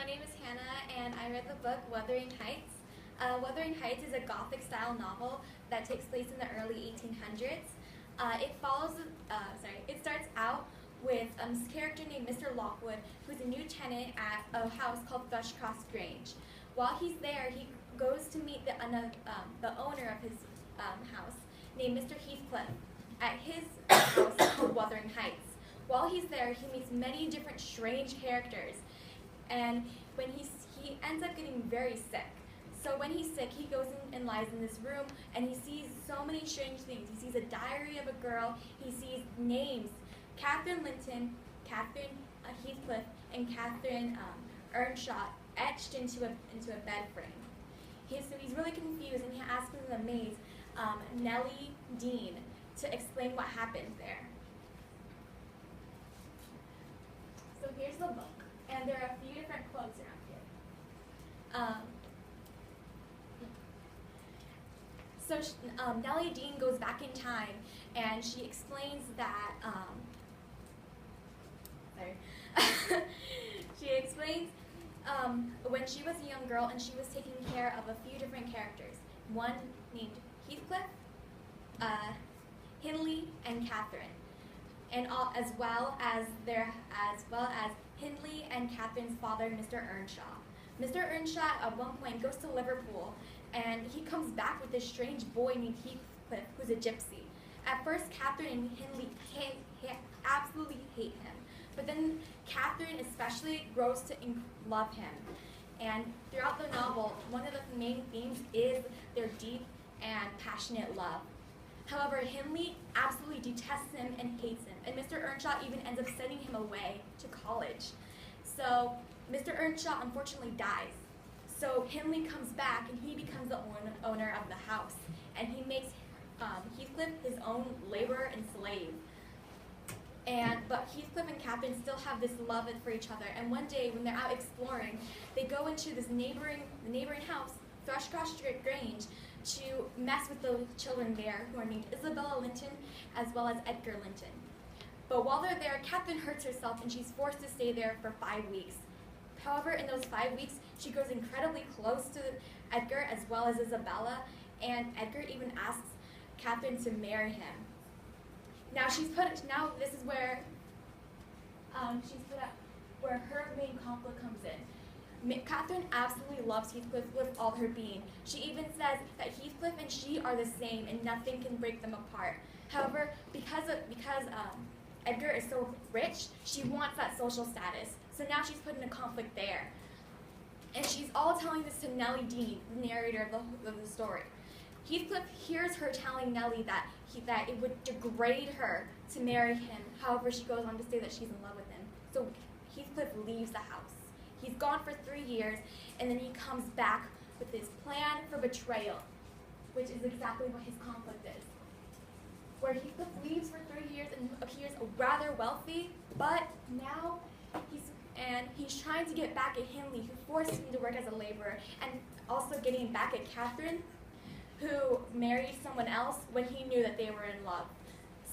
my name is Hannah, and I read the book Wuthering Heights. Wuthering Heights is a Gothic-style novel that takes place in the early 1800s. It starts out with this character named Mr. Lockwood, who's a new tenant at a house called Thrushcross Grange. While he's there, he goes to meet the owner of his house, named Mr. Heathcliff, at his house called Wuthering Heights. While he's there, he meets many different strange characters, and when he ends up getting very sick. So when he's sick, he goes in and lies in this room, and he sees so many strange things. He sees a diary of a girl. He sees names: Catherine Linton, Catherine Heathcliff, and Catherine Earnshaw etched into a bed frame. So he's really confused, and he asks in the maid, Nellie Dean, to explain what happened there. So here's the book, and there are a few different quotes around here. Nellie Dean goes back in time, and she explains that, she explains when she was a young girl and she was taking care of a few different characters. One named Heathcliff, Hindley, and Catherine, and as well as Hindley and Catherine's father, Mr. Earnshaw. Mr. Earnshaw at one point goes to Liverpool, and he comes back with this strange boy named Heathcliff, who's a gypsy. At first, Catherine and Hindley absolutely hate him, but then Catherine especially grows to love him. And throughout the novel, one of the main themes is their deep and passionate love. However, Hindley absolutely detests him and hates him, and Mr. Earnshaw even ends up sending him away to college. So Mr. Earnshaw unfortunately dies. So Hindley comes back, and he becomes the owner of the house, and he makes Heathcliff his own laborer and slave. But Heathcliff and Catherine still have this love for each other, and one day when they're out exploring, they go into this neighboring house, Thrushcross Grange, to mess with the children there, who are named Isabella Linton as well as Edgar Linton. But while they're there, Catherine hurts herself, and she's forced to stay there for 5 weeks. However, in those 5 weeks, she grows incredibly close to Edgar as well as Isabella, and Edgar even asks Catherine to marry him. Now this is where where her main conflict comes in. Catherine absolutely loves Heathcliff with all her being. She even says that Heathcliff and she are the same, and nothing can break them apart. However, because Edgar is so rich, she wants that social status. So now she's put in a conflict there. And she's all telling this to Nellie Dean, the narrator of the story. Heathcliff hears her telling Nellie that it would degrade her to marry him. However, she goes on to say that she's in love with him. So Heathcliff leaves the house. He's gone for 3 years, and then he comes back with his plan for betrayal, which is exactly what his conflict is. Where Heathcliff leaves for 3 years and appears rather wealthy, but now he's trying to get back at Hindley, who forced him to work as a laborer, and also getting back at Catherine, who married someone else when he knew that they were in love.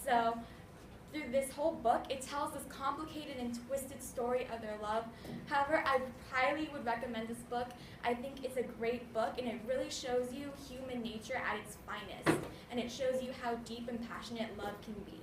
So through this whole book, it tells this complicated and twisted story of their love. However, I highly would recommend this book. I think it's a great book, and it really shows you human nature at its finest, and it shows you how deep and passionate love can be.